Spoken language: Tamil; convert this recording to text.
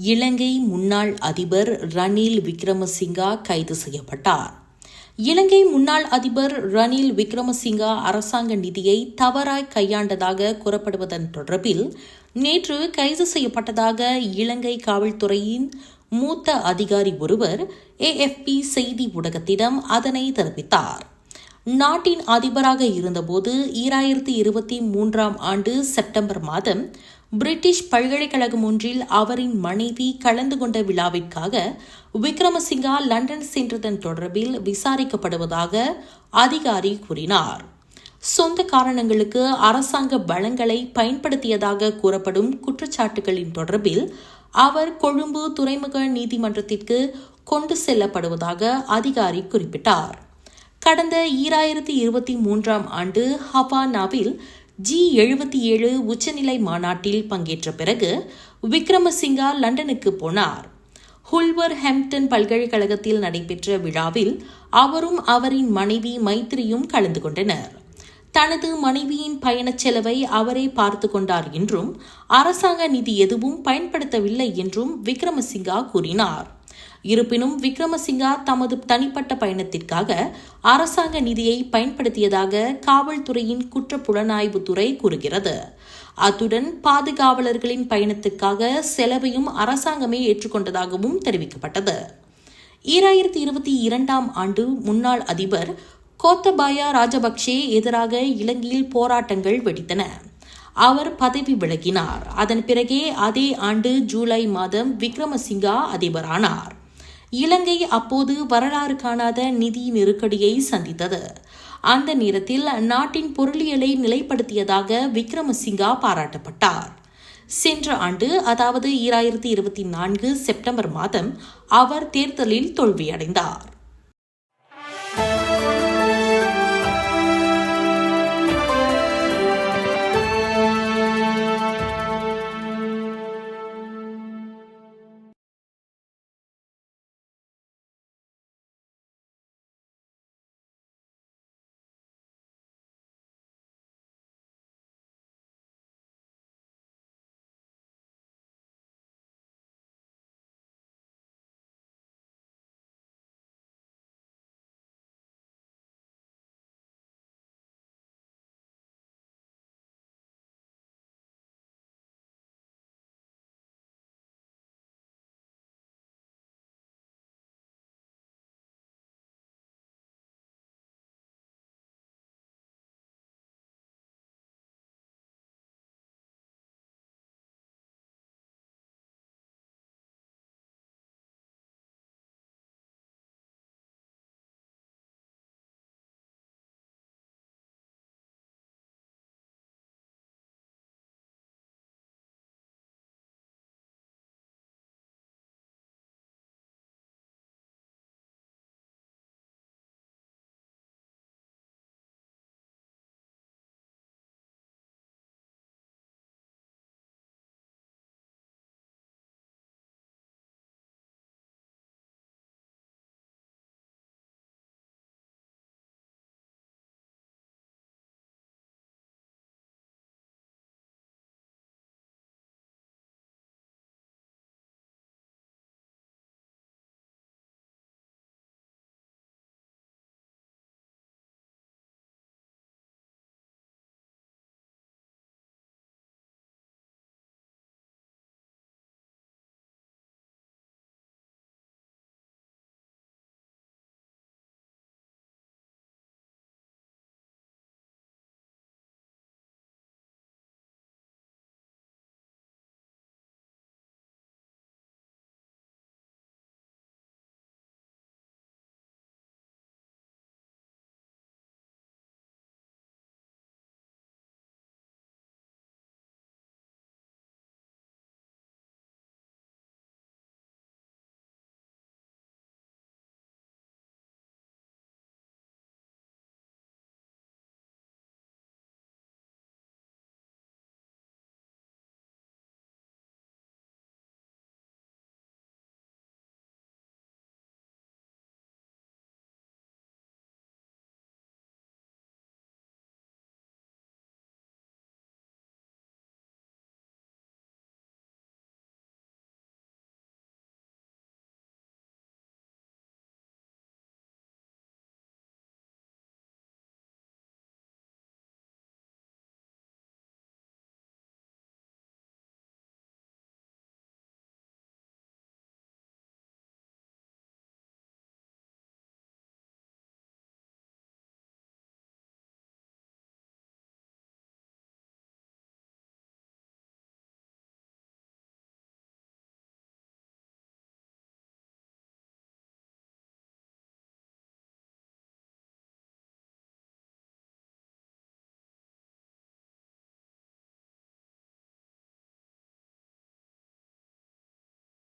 இலங்கை முன்னாள் அதிபர் ரணில் விக்ரமசிங்கா கைது செய்யப்பட்டார். இலங்கை முன்னாள் அதிபர் ரணில் விக்ரமசிங்கா அரசாங்க நிதியை தவறாய் கையாண்டதாக கூறப்படுவதன் தொடர்பில் நேற்று கைது செய்யப்பட்டதாக இலங்கை காவல்துறையின் மூத்த அதிகாரி ஒருவர் AFP செய்தி ஊடகத்திடம் அதனை தெரிவித்தார். நாட்டின் அதிபராக இருந்தபோது 2023 செப்டம்பர் மாதம் பிரிட்டிஷ் பல்கலைக்கழகம் ஒன்றில் அவரின் மனைவி கலந்து கொண்ட விழாவிற்காக விக்ரமசிங்கா லண்டன் சென்றதன் தொடர்பில் விசாரிக்கப்படுவதாக அதிகாரி கூறினார். சொந்த காரணங்களுக்கு அரசாங்க வளங்களை பயன்படுத்தியதாக கூறப்படும் குற்றச்சாட்டுகளின் தொடர்பில் அவர் கொழும்பு துறைமுக நீதிமன்றத்திற்கு கொண்டு செல்லப்படுவதாக அதிகாரி குறிப்பிட்டார். கடந்த 2023 ஹவானாவில் G77 உச்சநிலை மாநாட்டில் பங்கேற்ற பிறகு விக்ரமசிங்கா லண்டனுக்கு போனார். ஹுல்வர்ஹாம்ப்டன் பல்கலைக்கழகத்தில் நடைபெற்ற விழாவில் அவரும் அவரின் மனைவி மைத்ரியும் கலந்து கொண்டனர். தனது மனைவியின் பயணச் செலவை அவரே பார்த்து கொண்டார் என்றும் அரசாங்க நிதி எதுவும் பயன்படுத்தவில்லை என்றும் விக்ரமசிங்கா கூறினார். இருப்பினும் விக்ரமசிங்கா தமது தனிப்பட்ட பயணத்திற்காக அரசாங்க நிதியை பயன்படுத்தியதாக காவல்துறையின் குற்றப்புலனாய்வு துறை கூறுகிறது. அத்துடன் பாதுகாவலர்களின் பயணத்துக்காக செலவையும் அரசாங்கமே ஏற்றுக்கொண்டதாகவும் தெரிவிக்கப்பட்டது. 2022 முன்னாள் அதிபர் கோத்தபாய ராஜபக்சே எதிராக இலங்கையில் போராட்டங்கள் வெடித்தன. அவர் பதவி விலகினார். அதன் பிறகே அதே ஆண்டு ஜூலை மாதம் விக்ரமசிங்கா அதிபரானார். இலங்கை அப்போது வரலாறு காணாத நிதி நெருக்கடியை சந்தித்தது. அந்த நேரத்தில் நாட்டின் பொருளியலை நிலைப்படுத்தியதாக விக்ரமசிங்கா பாராட்டப்பட்டார். சென்ற ஆண்டு, அதாவது 2024 செப்டம்பர் மாதம் அவர் தேர்தலில் தோல்வியடைந்தார்.